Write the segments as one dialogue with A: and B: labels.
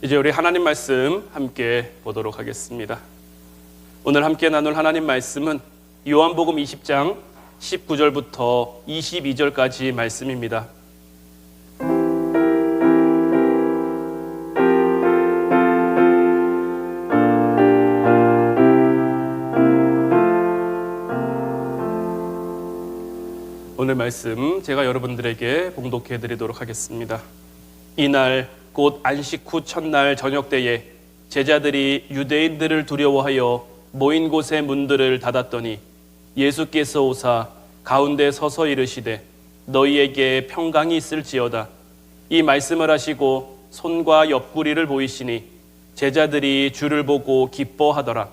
A: 이제 우리 하나님 말씀 함께 보도록 하겠습니다. 오늘 함께 나눌 하나님 말씀은 요한복음 20장 19절부터 22절까지 말씀입니다. 오늘 말씀 제가 여러분들에게 봉독해 드리도록 하겠습니다. 이날 곧 안식 후 첫날 저녁 때에 제자들이 유대인들을 두려워하여 모인 곳의 문들을 닫았더니 예수께서 오사 가운데 서서 이르시되 너희에게 평강이 있을지어다. 이 말씀을 하시고 손과 옆구리를 보이시니 제자들이 주를 보고 기뻐하더라.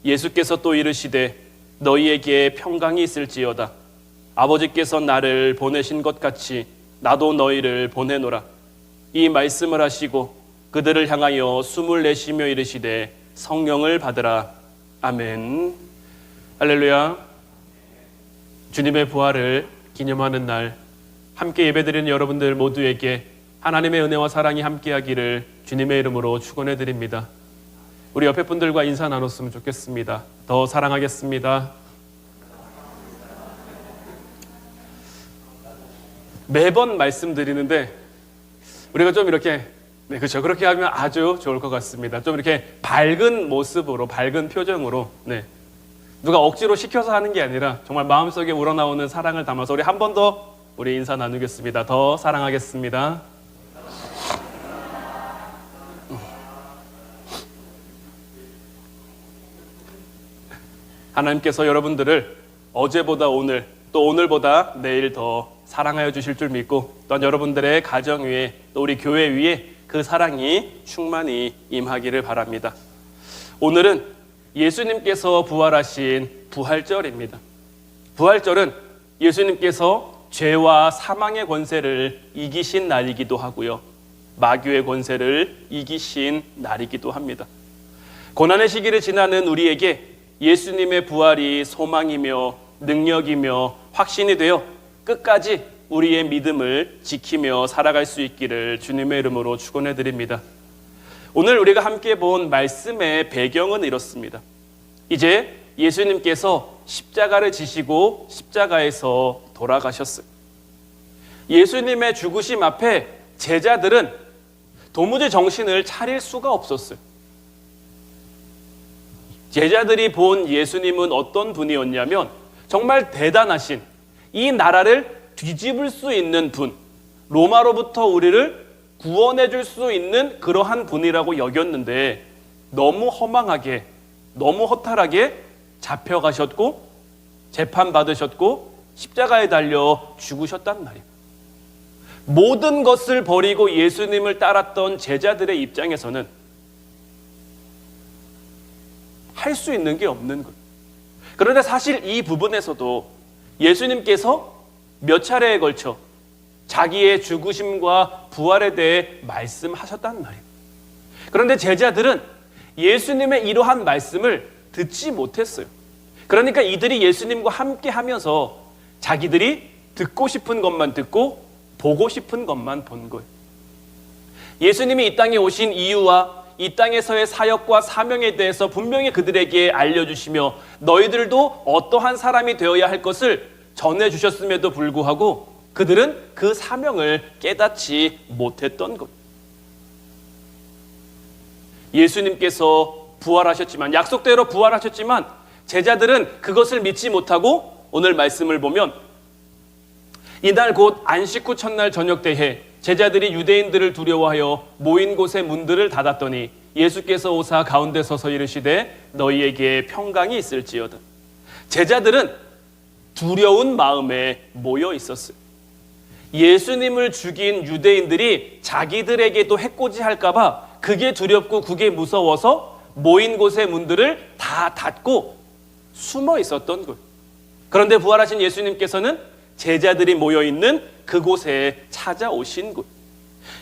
A: 예수께서 또 이르시되 너희에게 평강이 있을지어다. 아버지께서 나를 보내신 것 같이 나도 너희를 보내노라. 이 말씀을 하시고 그들을 향하여 숨을 내쉬며 이르시되 성령을 받으라. 아멘. 할렐루야. 주님의 부활을 기념하는 날 함께 예배드리는 여러분들 모두에게 하나님의 은혜와 사랑이 함께하기를 주님의 이름으로 축원해 드립니다. 우리 옆에 분들과 인사 나눴으면 좋겠습니다. 더 사랑하겠습니다. 매번 말씀드리는데 우리가 좀 이렇게 그렇죠. 그렇게 하면 아주 좋을 것 같습니다. 좀 이렇게 밝은 모습으로, 밝은 표정으로, 누가 억지로 시켜서 하는 게 아니라 정말 마음속에 우러나오는 사랑을 담아서 우리 한 번 더 우리 인사 나누겠습니다. 더 사랑하겠습니다. 하나님께서 여러분들을 어제보다 오늘, 또 오늘보다 내일 더 사랑하여 주실 줄 믿고 또한 여러분들의 가정 위에 또 우리 교회 위에 그 사랑이 충만히 임하기를 바랍니다. 오늘은 예수님께서 부활하신 부활절입니다. 부활절은 예수님께서 죄와 사망의 권세를 이기신 날이기도 하고요, 마귀의 권세를 이기신 날이기도 합니다. 고난의 시기를 지나는 우리에게 예수님의 부활이 소망이며 능력이며 확신이 되어 끝까지 우리의 믿음을 지키며 살아갈 수 있기를 주님의 이름으로 축원해 드립니다. 오늘 우리가 함께 본 말씀의 배경은 이렇습니다. 이제 예수님께서 십자가를 지시고 십자가에서 돌아가셨어요. 예수님의 죽으심 앞에 제자들은 도무지 정신을 차릴 수가 없었어요. 제자들이 본 예수님은 어떤 분이었냐면 정말 대단하신, 이 나라를 뒤집을 수 있는 분, 로마로부터 우리를 구원해 줄 수 있는 그러한 분이라고 여겼는데 너무 허망하게, 너무 허탈하게 잡혀가셨고 재판받으셨고 십자가에 달려 죽으셨단 말이에요. 모든 것을 버리고 예수님을 따랐던 제자들의 입장에서는 할 수 있는 게 없는 거예요. 그런데 사실 이 부분에서도 예수님께서 몇 차례에 걸쳐 자기의 죽으심과 부활에 대해 말씀하셨단 말이에요. 그런데 제자들은 예수님의 이러한 말씀을 듣지 못했어요. 그러니까 이들이 예수님과 함께 하면서 자기들이 듣고 싶은 것만 듣고 보고 싶은 것만 본 거예요. 예수님이 이 땅에 오신 이유와 이 땅에서의 사역과 사명에 대해서 분명히 그들에게 알려주시며 너희들도 어떠한 사람이 되어야 할 것을 전해주셨음에도 불구하고 그들은 그 사명을 깨닫지 못했던 것. 예수님께서 부활하셨지만, 약속대로 부활하셨지만 제자들은 그것을 믿지 못하고 오늘 말씀을 보면 이날 곧 안식 후 첫날 저녁 때에 제자들이 유대인들을 두려워하여 모인 곳의 문들을 닫았더니 예수께서 오사 가운데 서서 이르시되 너희에게 평강이 있을지어다. 제자들은 두려운 마음에 모여 있었어요. 예수님을 죽인 유대인들이 자기들에게도 해코지 할까봐 그게 두렵고 그게 무서워서 모인 곳의 문들을 다 닫고 숨어 있었던 거예요. 그런데 부활하신 예수님께서는 제자들이 모여있는 그곳에 찾아오신 곳,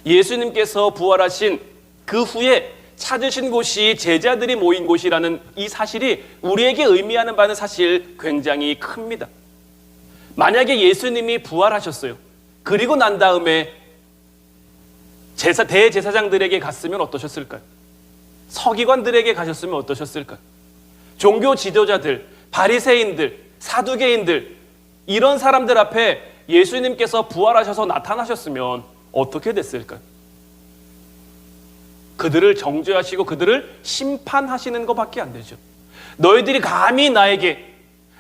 A: 예수님께서 부활하신 그 후에 찾으신 곳이 제자들이 모인 곳이라는 이 사실이 우리에게 의미하는 바는 사실 굉장히 큽니다. 만약에 예수님이 부활하셨어요. 그리고 난 다음에 대제사장들에게 갔으면 어떠셨을까요? 서기관들에게 가셨으면 어떠셨을까요? 종교 지도자들, 바리새인들, 사두개인들, 이런 사람들 앞에 예수님께서 부활하셔서 나타나셨으면 어떻게 됐을까요? 그들을 정죄하시고 그들을 심판하시는 것밖에 안 되죠. 너희들이 감히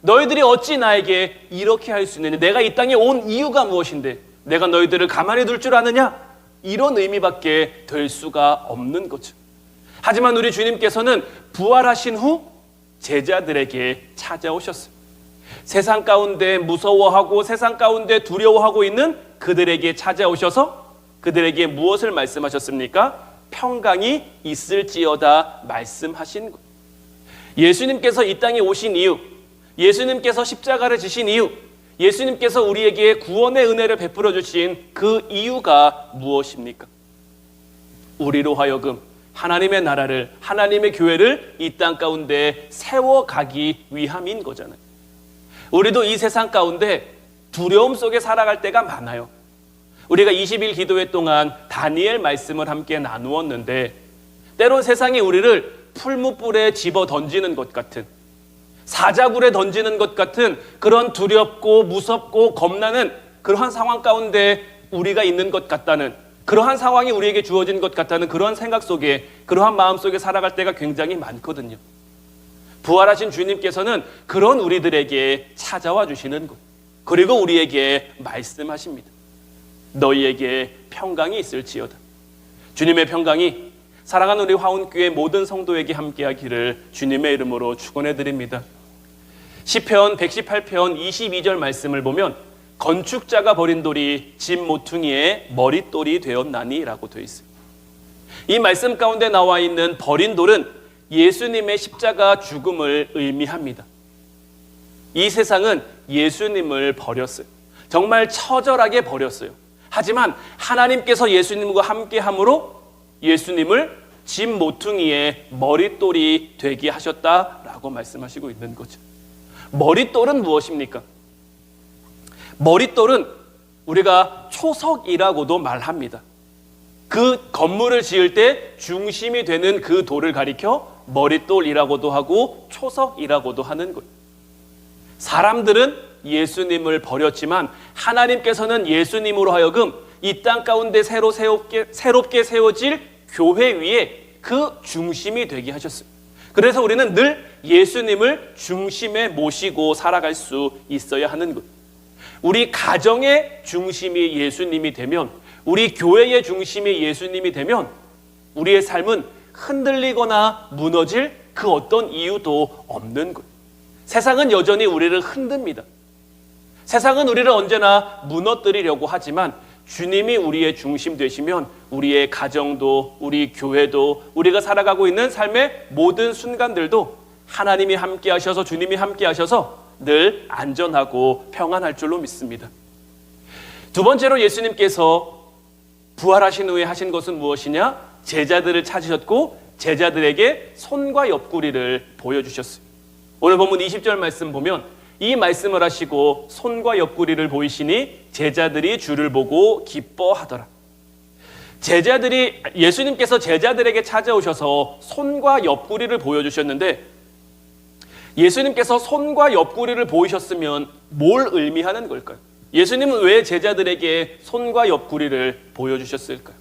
A: 너희들이 어찌 나에게 이렇게 할 수 있느냐? 내가 이 땅에 온 이유가 무엇인데 내가 너희들을 가만히 둘 줄 아느냐? 이런 의미밖에 될 수가 없는 거죠. 하지만 우리 주님께서는 부활하신 후 제자들에게 찾아오셨어요. 세상 가운데 무서워하고 세상 가운데 두려워하고 있는 그들에게 찾아오셔서 그들에게 무엇을 말씀하셨습니까? 평강이 있을지어다 말씀하신 것. 예수님께서 이 땅에 오신 이유, 예수님께서 십자가를 지신 이유, 예수님께서 우리에게 구원의 은혜를 베풀어 주신 그 이유가 무엇입니까? 우리로 하여금 하나님의 나라를, 하나님의 교회를 이 땅 가운데 세워가기 위함인 거잖아요. 우리도 이 세상 가운데 두려움 속에 살아갈 때가 많아요. 우리가 20일 기도회 동안 다니엘 말씀을 함께 나누었는데 때론 세상이 우리를 풀무불에 집어 던지는 것 같은, 사자굴에 던지는 것 같은 그런 두렵고 무섭고 겁나는 그러한 상황 가운데 우리가 있는 것 같다는, 그러한 상황이 우리에게 주어진 것 같다는 그러한 생각 속에, 그러한 마음 속에 살아갈 때가 굉장히 많거든요. 부활하신 주님께서는 그런 우리들에게 찾아와 주시는 것, 그리고 우리에게 말씀하십니다. 너희에게 평강이 있을지어다. 주님의 평강이 사랑하는 우리 화운교회 모든 성도에게 함께하기를 주님의 이름으로 축원해 드립니다. 시편 118편 22절 말씀을 보면 건축자가 버린 돌이 집 모퉁이의 머릿돌이 되었나니 라고 되어 있습니다. 이 말씀 가운데 나와 있는 버린 돌은 예수님의 십자가 죽음을 의미합니다. 이 세상은 예수님을 버렸어요. 정말 처절하게 버렸어요. 하지만 하나님께서 예수님과 함께함으로 예수님을 집 모퉁이의 머릿돌이 되게 하셨다라고 말씀하시고 있는 거죠. 머릿돌은 무엇입니까? 머릿돌은 우리가 초석이라고도 말합니다. 그 건물을 지을 때 중심이 되는 그 돌을 가리켜 머릿돌이라고도 하고 초석이라고도 하는 거예요. 사람들은 예수님을 버렸지만 하나님께서는 예수님으로 하여금 이 땅 가운데 새롭게 세워질 교회 위에 그 중심이 되게 하셨어요. 그래서 우리는 늘 예수님을 중심에 모시고 살아갈 수 있어야 하는 것. 우리 가정의 중심이 예수님이 되면, 우리 교회의 중심이 예수님이 되면 우리의 삶은 흔들리거나 무너질 그 어떤 이유도 없는 것. 세상은 여전히 우리를 흔듭니다. 세상은 우리를 언제나 무너뜨리려고 하지만 주님이 우리의 중심 되시면 우리의 가정도, 우리 교회도, 우리가 살아가고 있는 삶의 모든 순간들도 하나님이 함께 하셔서, 주님이 함께 하셔서 늘 안전하고 평안할 줄로 믿습니다. 두 번째로 예수님께서 부활하신 후에 하신 것은 무엇이냐? 제자들을 찾으셨고 제자들에게 손과 옆구리를 보여주셨어요. 오늘 본문 20절 말씀 보면 이 말씀을 하시고 손과 옆구리를 보이시니 제자들이 주를 보고 기뻐하더라. 예수님께서 제자들에게 찾아오셔서 손과 옆구리를 보여주셨는데, 예수님께서 손과 옆구리를 보이셨으면 뭘 의미하는 걸까요? 예수님은 왜 제자들에게 손과 옆구리를 보여주셨을까요?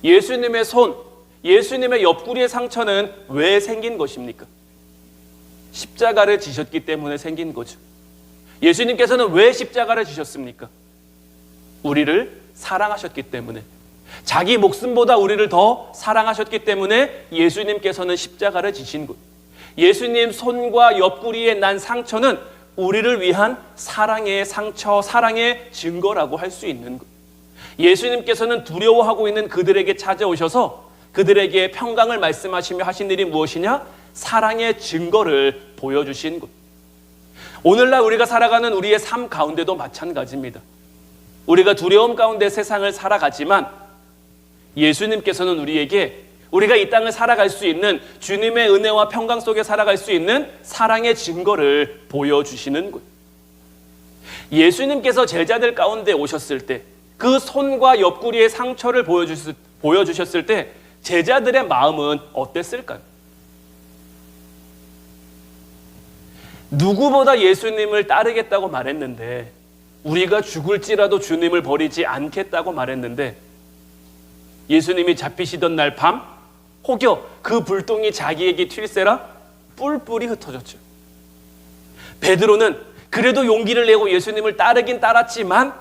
A: 예수님의 손, 예수님의 옆구리의 상처는 왜 생긴 것입니까? 십자가를 지셨기 때문에 생긴 거죠. 예수님께서는 왜 십자가를 지셨습니까? 우리를 사랑하셨기 때문에, 자기 목숨보다 우리를 더 사랑하셨기 때문에 예수님께서는 십자가를 지신 것. 예수님 손과 옆구리에 난 상처는 우리를 위한 사랑의 상처, 사랑의 증거라고 할 수 있는 것. 예수님께서는 두려워하고 있는 그들에게 찾아오셔서 그들에게 평강을 말씀하시며 하신 일이 무엇이냐? 사랑의 증거를 보여주신 것. 오늘날 우리가 살아가는 우리의 삶 가운데도 마찬가지입니다. 우리가 두려움 가운데 세상을 살아가지만 예수님께서는 우리에게 우리가 이 땅을 살아갈 수 있는, 주님의 은혜와 평강 속에 살아갈 수 있는 사랑의 증거를 보여주시는 것. 예수님께서 제자들 가운데 오셨을 때 그 손과 옆구리의 상처를 보여주셨을 때 제자들의 마음은 어땠을까요? 누구보다 예수님을 따르겠다고 말했는데, 우리가 죽을지라도 주님을 버리지 않겠다고 말했는데, 예수님이 잡히시던 날 밤 혹여 그 불똥이 자기에게 튈세라 뿔뿔이 흩어졌죠. 베드로는 그래도 용기를 내고 예수님을 따르긴 따랐지만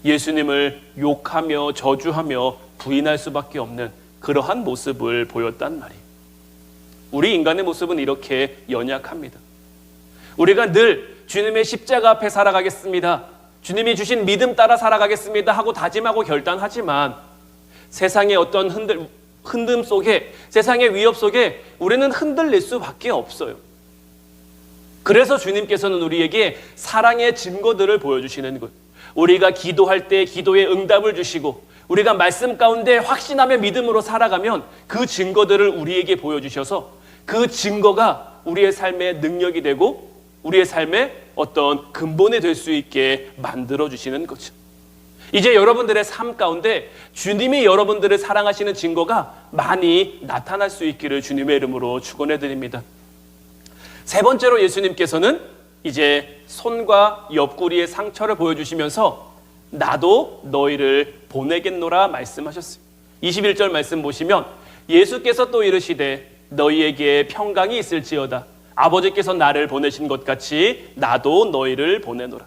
A: 예수님을 욕하며 저주하며 부인할 수밖에 없는 그러한 모습을 보였단 말이에요. 우리 인간의 모습은 이렇게 연약합니다. 우리가 늘 주님의 십자가 앞에 살아가겠습니다, 주님이 주신 믿음 따라 살아가겠습니다 하고 다짐하고 결단하지만 세상의 어떤 흔듦 속에, 세상의 위협 속에 우리는 흔들릴 수밖에 없어요. 그래서 주님께서는 우리에게 사랑의 증거들을 보여주시는 것, 우리가 기도할 때 기도에 응답을 주시고 우리가 말씀 가운데 확신하며 믿음으로 살아가면 그 증거들을 우리에게 보여주셔서 그 증거가 우리의 삶의 능력이 되고 우리의 삶의 어떤 근본이 될 수 있게 만들어주시는 거죠. 이제 여러분들의 삶 가운데 주님이 여러분들을 사랑하시는 증거가 많이 나타날 수 있기를 주님의 이름으로 축원해 드립니다. 세 번째로 예수님께서는 이제 손과 옆구리의 상처를 보여주시면서 나도 너희를 보내겠노라 말씀하셨어요. 21절 말씀 보시면 예수께서 또 이르시되 너희에게 평강이 있을지어다. 아버지께서 나를 보내신 것 같이 나도 너희를 보내노라.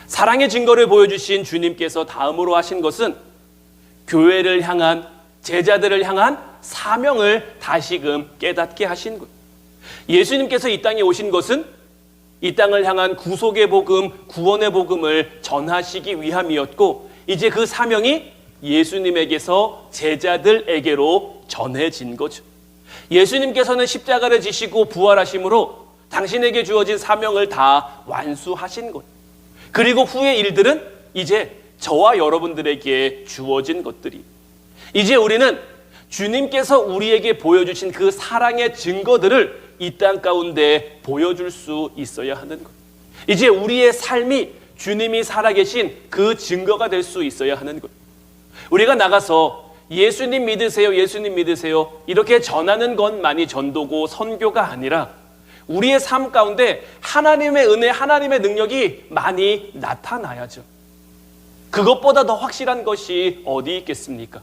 A: 사랑의 증거를 보여주신 주님께서 다음으로 하신 것은 교회를 향한, 제자들을 향한 사명을 다시금 깨닫게 하신 것. 예수님께서 이 땅에 오신 것은 이 땅을 향한 구속의 복음, 구원의 복음을 전하시기 위함이었고, 이제 그 사명이 예수님에게서 제자들에게로 전해진 거죠. 예수님께서는 십자가를 지시고 부활하심으로 당신에게 주어진 사명을 다 완수하신 것. 그리고 후의 일들은 이제 저와 여러분들에게 주어진 것들이, 이제 우리는 주님께서 우리에게 보여주신 그 사랑의 증거들을 이 땅 가운데 보여줄 수 있어야 하는 것. 이제 우리의 삶이 주님이 살아계신 그 증거가 될 수 있어야 하는 것. 우리가 나가서 예수님 믿으세요, 예수님 믿으세요 이렇게 전하는 것만이 전도고 선교가 아니라 우리의 삶 가운데 하나님의 은혜, 하나님의 능력이 많이 나타나야죠. 그것보다 더 확실한 것이 어디 있겠습니까?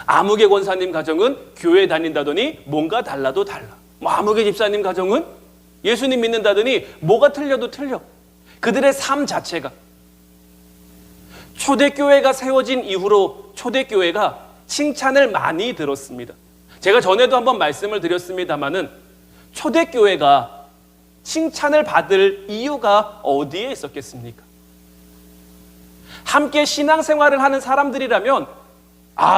A: 아무개 권사님 가정은 교회 다닌다더니 뭔가 달라도 달라. 아무개 집사님 가정은 예수님 믿는다더니 뭐가 틀려도 틀려. 그들의 삶 자체가, 초대교회가 세워진 이후로 초대교회가 칭찬을 많이 들었습니다. 제가 전에도 한번 말씀을 드렸습니다마는 초대교회가 칭찬을 받을 이유가 어디에 있었겠습니까? 함께 신앙생활을 하는 사람들이라면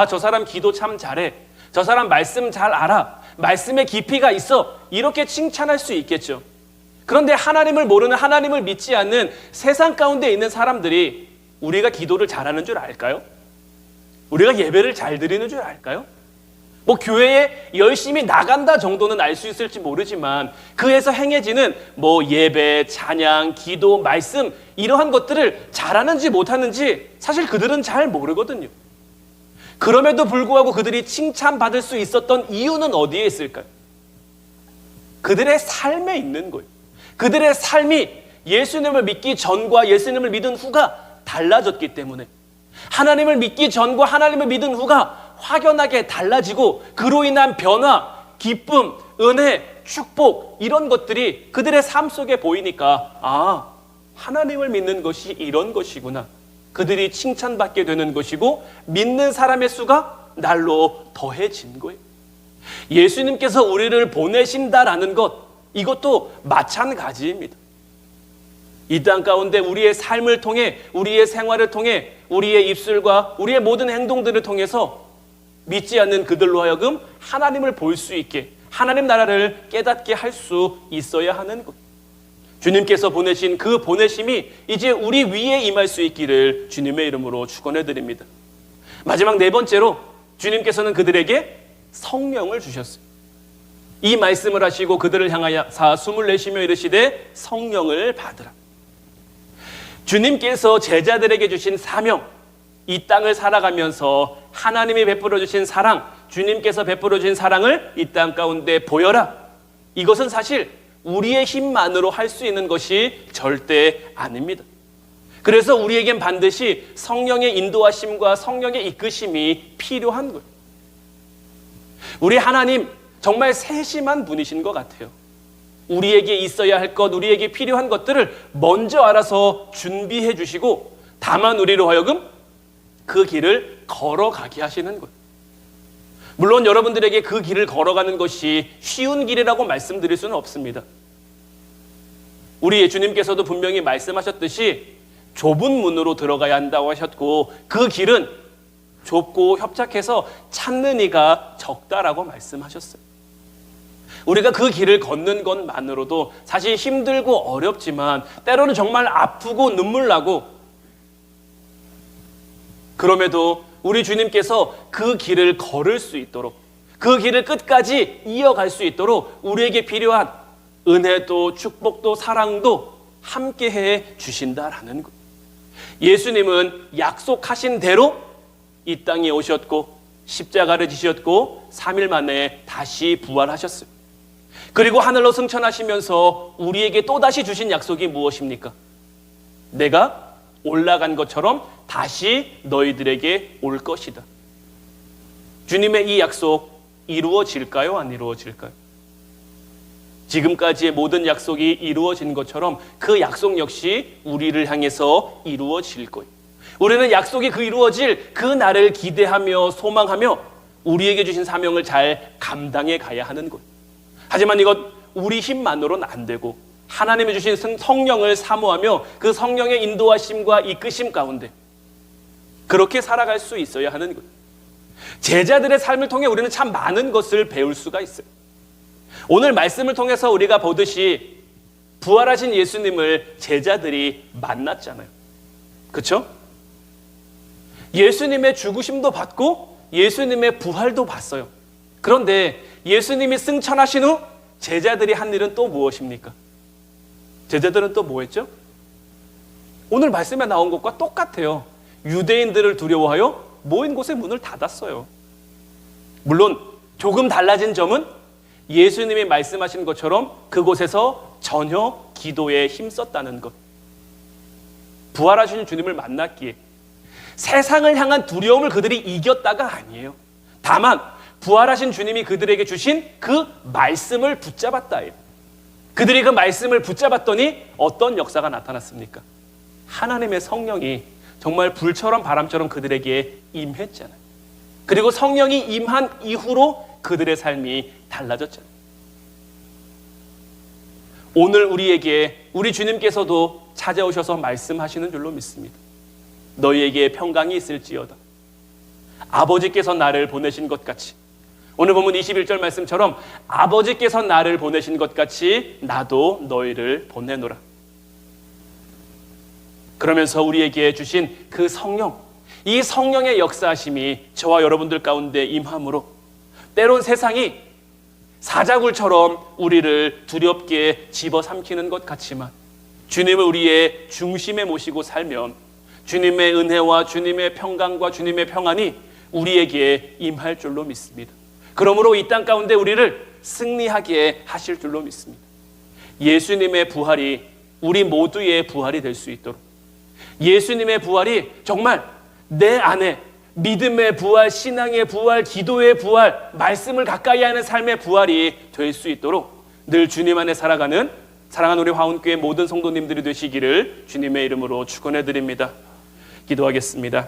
A: 저 사람 기도 참 잘해, 저 사람 말씀 잘 알아, 말씀에 깊이가 있어, 이렇게 칭찬할 수 있겠죠. 그런데 하나님을 모르는, 하나님을 믿지 않는 세상 가운데 있는 사람들이 우리가 기도를 잘하는 줄 알까요? 우리가 예배를 잘 드리는 줄 알까요? 교회에 열심히 나간다 정도는 알 수 있을지 모르지만 그에서 행해지는 예배, 찬양, 기도, 말씀 이러한 것들을 잘하는지 못하는지 사실 그들은 잘 모르거든요. 그럼에도 불구하고 그들이 칭찬받을 수 있었던 이유는 어디에 있을까요? 그들의 삶에 있는 거예요. 그들의 삶이 예수님을 믿기 전과 예수님을 믿은 후가 달라졌기 때문에, 하나님을 믿기 전과 하나님을 믿은 후가 확연하게 달라지고 그로 인한 변화, 기쁨, 은혜, 축복 이런 것들이 그들의 삶 속에 보이니까 하나님을 믿는 것이 이런 것이구나. 그들이 칭찬받게 되는 것이고 믿는 사람의 수가 날로 더해진 거예요. 예수님께서 우리를 보내신다라는 것, 이것도 마찬가지입니다. 이 땅 가운데 우리의 삶을 통해, 우리의 생활을 통해, 우리의 입술과 우리의 모든 행동들을 통해서 믿지 않는 그들로 하여금 하나님을 볼 수 있게, 하나님 나라를 깨닫게 할 수 있어야 하는 것. 주님께서 보내신 그 보내심이 이제 우리 위에 임할 수 있기를 주님의 이름으로 축원해 드립니다. 마지막 네 번째로 주님께서는 그들에게 성령을 주셨어요. 이 말씀을 하시고 그들을 향하여 숨을 내쉬며 이르시되 성령을 받으라. 주님께서 제자들에게 주신 사명, 이 땅을 살아가면서 하나님이 베풀어 주신 사랑, 주님께서 베풀어 주신 사랑을 이 땅 가운데 보여라. 이것은 사실 우리의 힘만으로 할 수 있는 것이 절대 아닙니다. 그래서 우리에겐 반드시 성령의 인도하심과 성령의 이끄심이 필요한 거예요. 우리 하나님 정말 세심한 분이신 것 같아요. 우리에게 있어야 할 것, 우리에게 필요한 것들을 먼저 알아서 준비해 주시고 다만 우리로 하여금 그 길을 걸어가게 하시는 거예요. 물론 여러분들에게 그 길을 걸어가는 것이 쉬운 길이라고 말씀드릴 수는 없습니다. 우리 주님께서도 분명히 말씀하셨듯이 좁은 문으로 들어가야 한다고 하셨고 그 길은 좁고 협착해서 찾는 이가 적다라고 말씀하셨어요. 우리가 그 길을 걷는 것만으로도 사실 힘들고 어렵지만 때로는 정말 아프고 눈물 나고 그럼에도 우리 주님께서 그 길을 걸을 수 있도록 그 길을 끝까지 이어갈 수 있도록 우리에게 필요한 은혜도 축복도 사랑도 함께해 주신다라는 것. 예수님은 약속하신 대로 이 땅에 오셨고 십자가를 지셨고 3일 만에 다시 부활하셨어요. 그리고 하늘로 승천하시면서 우리에게 또다시 주신 약속이 무엇입니까? 내가 올라간 것처럼 다시 너희들에게 올 것이다. 주님의 이 약속 이루어질까요? 안 이루어질까요? 지금까지의 모든 약속이 이루어진 것처럼 그 약속 역시 우리를 향해서 이루어질 거예요. 우리는 약속이 그 이루어질 그 날을 기대하며 소망하며 우리에게 주신 사명을 잘 감당해 가야 하는 거예요. 하지만 이것 우리 힘만으로는 안 되고 하나님이 주신 성령을 사모하며 그 성령의 인도하심과 이끄심 가운데 그렇게 살아갈 수 있어야 하는 거예요. 제자들의 삶을 통해 우리는 참 많은 것을 배울 수가 있어요. 오늘 말씀을 통해서 우리가 보듯이 부활하신 예수님을 제자들이 만났잖아요. 그렇죠? 예수님의 죽으심도 받고 예수님의 부활도 봤어요. 그런데 예수님이 승천하신 후 제자들이 한 일은 또 무엇입니까? 제자들은 또 뭐 했죠? 오늘 말씀에 나온 것과 똑같아요. 유대인들을 두려워하여 모인 곳에 문을 닫았어요. 물론 조금 달라진 점은 예수님이 말씀하신 것처럼 그곳에서 전혀 기도에 힘썼다는 것. 부활하신 주님을 만났기에 세상을 향한 두려움을 그들이 이겼다가 아니에요. 다만 부활하신 주님이 그들에게 주신 그 말씀을 붙잡았다예요. 그들이 그 말씀을 붙잡았더니 어떤 역사가 나타났습니까? 하나님의 성령이 정말 불처럼 바람처럼 그들에게 임했잖아요. 그리고 성령이 임한 이후로 그들의 삶이 달라졌잖아요. 오늘 우리에게 우리 주님께서도 찾아오셔서 말씀하시는 줄로 믿습니다. 너희에게 평강이 있을지어다. 아버지께서 나를 보내신 것 같이 오늘 본문 21절 말씀처럼 아버지께서 나를 보내신 것 같이 나도 너희를 보내노라. 그러면서 우리에게 주신 그 성령, 이 성령의 역사하심이 저와 여러분들 가운데 임함으로 때론 세상이 사자굴처럼 우리를 두렵게 집어삼키는 것 같지만 주님을 우리의 중심에 모시고 살면 주님의 은혜와 주님의 평강과 주님의 평안이 우리에게 임할 줄로 믿습니다. 그러므로 이 땅 가운데 우리를 승리하게 하실 줄로 믿습니다. 예수님의 부활이 우리 모두의 부활이 될 수 있도록 예수님의 부활이 정말 내 안에 믿음의 부활, 신앙의 부활, 기도의 부활, 말씀을 가까이 하는 삶의 부활이 될 수 있도록 늘 주님 안에 살아가는 사랑하는 우리 화운교회 모든 성도님들이 되시기를 주님의 이름으로 축원해 드립니다. 기도하겠습니다.